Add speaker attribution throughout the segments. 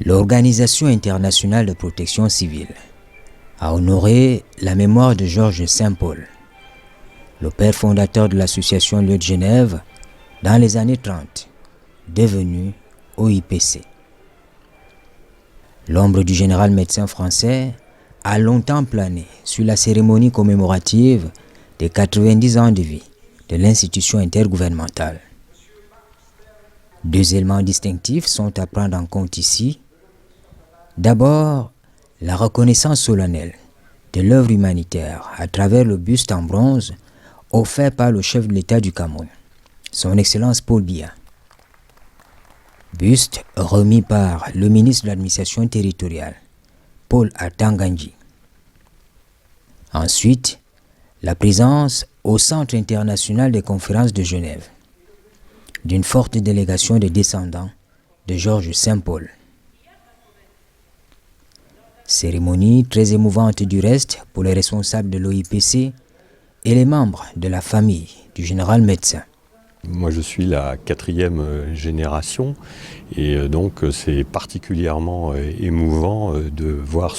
Speaker 1: L'Organisation internationale de protection civile a honoré la mémoire de Georges Saint-Paul, le père fondateur de l'association Lieu de Genève dans les années 30, devenu OIPC. L'ombre du général médecin français a longtemps plané sur la cérémonie commémorative des 90 ans de vie de l'institution intergouvernementale. Deux éléments distinctifs sont à prendre en compte ici. D'abord, la reconnaissance solennelle de l'œuvre humanitaire à travers le buste en bronze offert par le chef de l'État du Cameroun, son Excellence Paul Biya. Buste remis par le ministre de l'administration territoriale, Paul Atangandji. Ensuite, la présence au Centre international des conférences de Genève d'une forte délégation de descendants de Georges Saint-Paul. Cérémonie très émouvante du reste pour les responsables de l'OIPC et les membres de la famille du général médecin.
Speaker 2: Moi je suis la 4e génération et donc c'est particulièrement émouvant de voir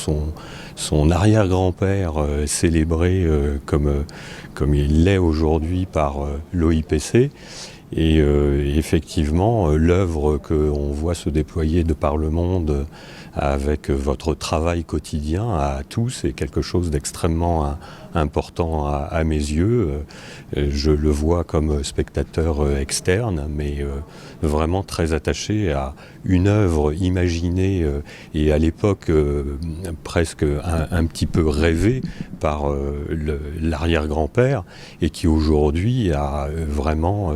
Speaker 2: son arrière-grand-père célébré comme il l'est aujourd'hui par l'OIPC. Et effectivement, l'œuvre qu'on voit se déployer de par le monde avec votre travail quotidien à tous est quelque chose d'extrêmement important à mes yeux. Je le vois comme spectateur externe, mais vraiment très attaché à une œuvre imaginée et à l'époque presque un petit peu rêvée par l'arrière-grand-père et qui aujourd'hui a vraiment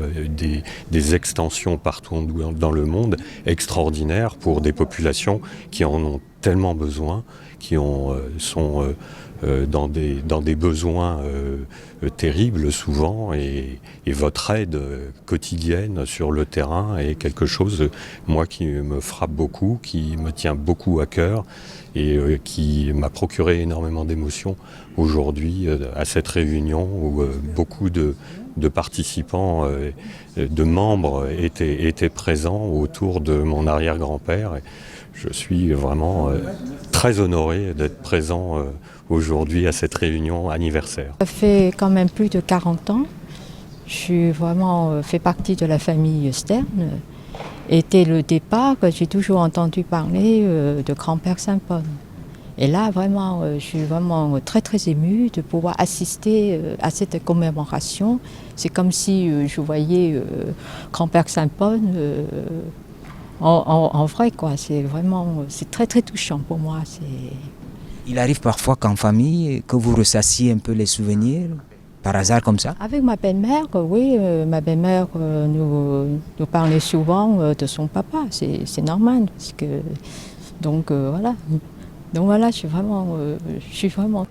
Speaker 2: des extensions partout dans le monde extraordinaires pour des populations qui en ont tellement besoin, qui sont dans des besoins terribles souvent et votre aide quotidienne sur le terrain est quelque chose, moi, qui me frappe beaucoup, qui me tient beaucoup à cœur et qui m'a procuré énormément d'émotions aujourd'hui à cette réunion où beaucoup de participants, de membres étaient présents autour de mon arrière-grand-père. Je suis vraiment très honoré d'être présent aujourd'hui à cette réunion anniversaire.
Speaker 3: Ça fait quand même plus de 40 ans. Je suis vraiment fait partie de la famille Stern. Et le départ, j'ai toujours entendu parler de grand-père Saint-Paul. Et là, vraiment, je suis vraiment très très émue de pouvoir assister à cette commémoration. C'est comme si je voyais grand-père Saint-Paul en vrai, quoi. C'est très très touchant pour moi.
Speaker 1: Il arrive parfois qu'en famille, que vous ressassiez un peu les souvenirs, par hasard comme ça?
Speaker 3: Avec ma belle-mère, oui. Ma belle-mère nous parlait souvent de son papa. C'est normal. Donc voilà. Donc voilà, je suis vraiment...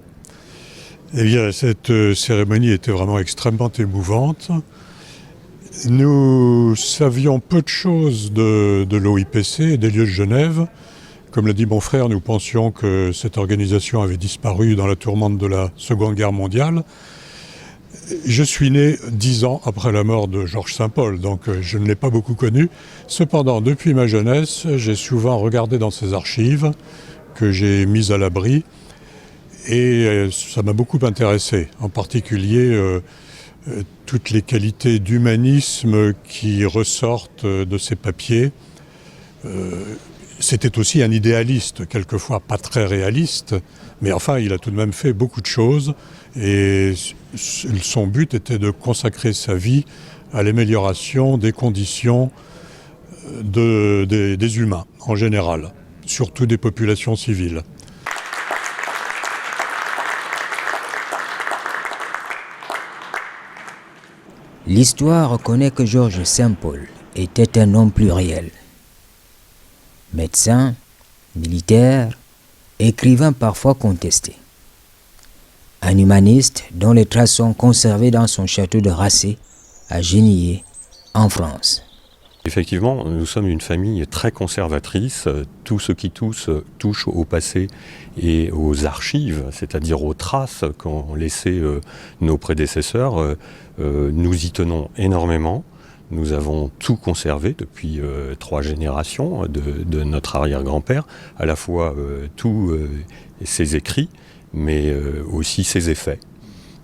Speaker 4: Eh bien, cette cérémonie était vraiment extrêmement émouvante. Nous savions peu de choses de l'OIPC et des lieux de Genève. Comme l'a dit mon frère, nous pensions que cette organisation avait disparu dans la tourmente de la Seconde Guerre mondiale. Je suis né 10 ans après la mort de Georges Saint-Paul, donc je ne l'ai pas beaucoup connu. Cependant, depuis ma jeunesse, j'ai souvent regardé dans ses archives que j'ai mises à l'abri et ça m'a beaucoup intéressé, en particulier toutes les qualités d'humanisme qui ressortent de ces papiers. C'était aussi un idéaliste, quelquefois pas très réaliste, mais enfin il a tout de même fait beaucoup de choses et son but était de consacrer sa vie à l'amélioration des conditions des humains en général, surtout des populations civiles.
Speaker 1: L'histoire reconnaît que Georges Saint-Paul était un homme pluriel. Médecin, militaire, écrivain parfois contesté. Un humaniste dont les traces sont conservées dans son château de Racé, à Genillé, en France.
Speaker 2: Effectivement, nous sommes une famille très conservatrice. Tout ce qui touche au passé et aux archives, c'est-à-dire aux traces qu'ont laissées nos prédécesseurs, nous y tenons énormément. Nous avons tout conservé depuis 3 générations de notre arrière-grand-père, à la fois tous ses écrits, mais aussi ses effets.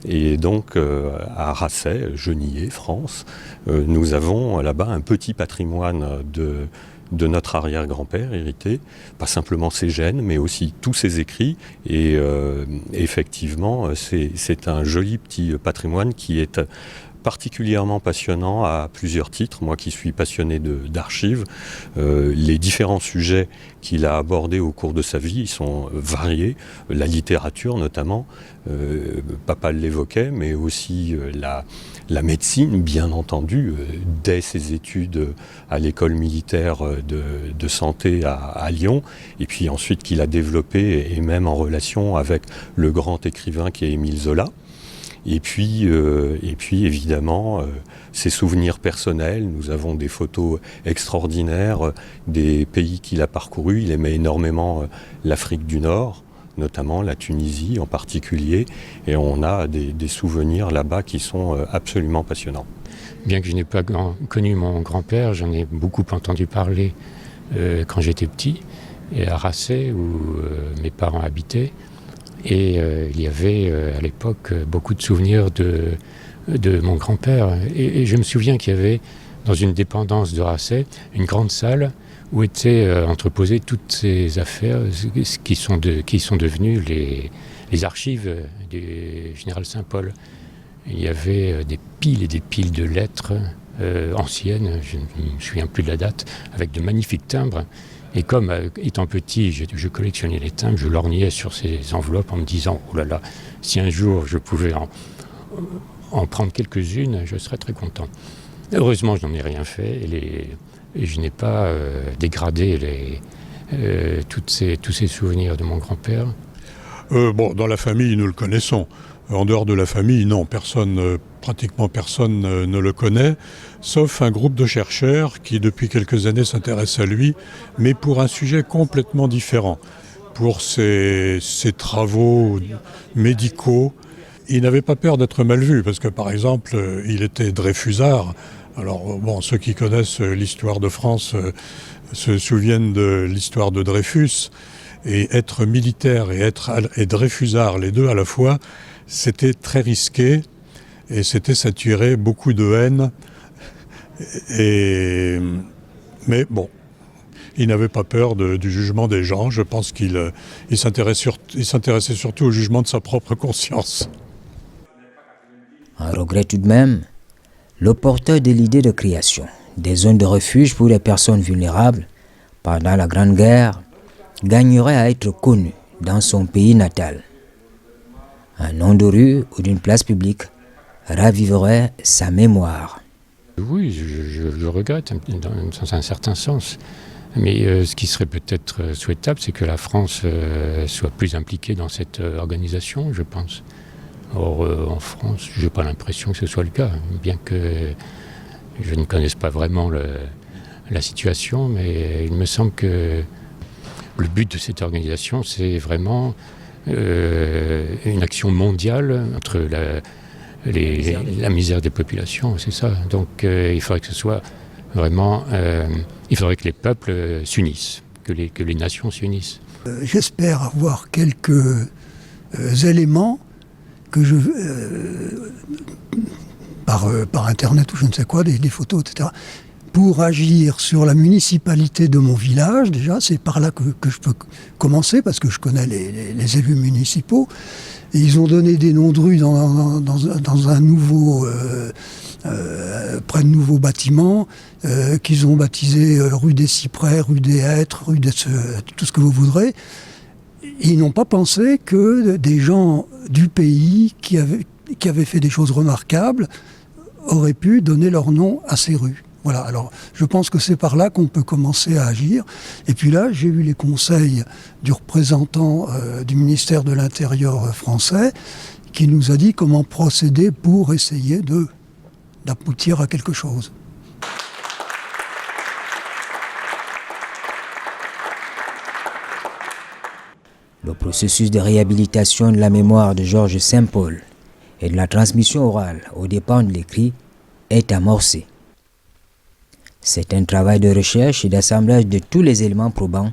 Speaker 2: Et donc à Racey, Genillé, France, nous avons là-bas un petit patrimoine de notre arrière-grand-père hérité, pas simplement ses gènes, mais aussi tous ses écrits. Et effectivement, c'est un joli petit patrimoine qui est particulièrement passionnant à plusieurs titres. Moi qui suis passionné d'archives, les différents sujets qu'il a abordés au cours de sa vie, ils sont variés. La littérature notamment, papa l'évoquait, mais aussi la médecine, bien entendu, dès ses études à l'école militaire de santé à Lyon, et puis ensuite qu'il a développé, et même en relation avec le grand écrivain qui est Émile Zola. Et puis évidemment, ses souvenirs personnels. Nous avons des photos extraordinaires des pays qu'il a parcourus. Il aimait énormément l'Afrique du Nord, notamment la Tunisie en particulier. Et on a des souvenirs là-bas qui sont absolument passionnants.
Speaker 5: Bien que je n'ai pas connu mon grand-père, j'en ai beaucoup entendu parler quand j'étais petit, et à Racey où mes parents habitaient. Et il y avait à l'époque beaucoup de souvenirs de mon grand-père. Et je me souviens qu'il y avait dans une dépendance de Racey une grande salle où étaient entreposées toutes ces affaires qui sont devenues les archives du général Saint-Paul. Il y avait des piles et des piles de lettres anciennes, je ne me souviens plus de la date, avec de magnifiques timbres. Et comme, étant petit, je collectionnais les timbres, je lorgnais sur ces enveloppes en me disant « Oh là là, si un jour je pouvais en prendre quelques-unes, je serais très content. » Heureusement, je n'en ai rien fait et je n'ai pas dégradé tous ces souvenirs de mon grand-père.
Speaker 4: Dans la famille, nous le connaissons. En dehors de la famille, non, pratiquement personne ne le connaît, sauf un groupe de chercheurs qui, depuis quelques années, s'intéressent à lui, mais pour un sujet complètement différent. Pour ses travaux médicaux, il n'avait pas peur d'être mal vu, parce que, par exemple, il était dreyfusard. Alors, ceux qui connaissent l'histoire de France se souviennent de l'histoire de Dreyfus, et être militaire et dreyfusard, les deux à la fois, c'était très risqué et c'était s'attirer beaucoup de haine. Mais bon, il n'avait pas peur du jugement des gens. Je pense qu'il s'intéressait surtout au jugement de sa propre conscience.
Speaker 1: On regrette tout de même le porteur de l'idée de création des zones de refuge pour les personnes vulnérables pendant la Grande Guerre gagnerait à être connu dans son pays natal. Un nom de rue ou d'une place publique raviverait sa mémoire.
Speaker 5: Oui, je le regrette dans un certain sens. Mais ce qui serait peut-être souhaitable, c'est que la France soit plus impliquée dans cette organisation, je pense. Or, en France, je n'ai pas l'impression que ce soit le cas, bien que je ne connaisse pas vraiment la situation, mais il me semble que le but de cette organisation, c'est vraiment une action mondiale entre la misère des populations, c'est ça. Donc il faudrait que ce soit vraiment... il faudrait que les peuples s'unissent, que les nations s'unissent.
Speaker 6: J'espère avoir quelques éléments que par Internet ou je ne sais quoi, des photos, etc., pour agir sur la municipalité de mon village. Déjà, c'est par là que je peux commencer, parce que je connais les élus municipaux. Et ils ont donné des noms de rues dans un nouveau, près de nouveaux bâtiments, qu'ils ont baptisé rue des Cyprès, rue des Hêtres, rue de tout ce que vous voudrez. Et ils n'ont pas pensé que des gens du pays qui avaient fait des choses remarquables auraient pu donner leur nom à ces rues. Voilà, alors je pense que c'est par là qu'on peut commencer à agir. Et puis là, j'ai eu les conseils du représentant du ministère de l'Intérieur français qui nous a dit comment procéder pour essayer d'aboutir à quelque chose.
Speaker 1: Le processus de réhabilitation de la mémoire de Georges Saint-Paul et de la transmission orale aux dépens de l'écrit est amorcé. C'est un travail de recherche et d'assemblage de tous les éléments probants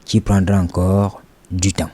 Speaker 1: qui prendra encore du temps.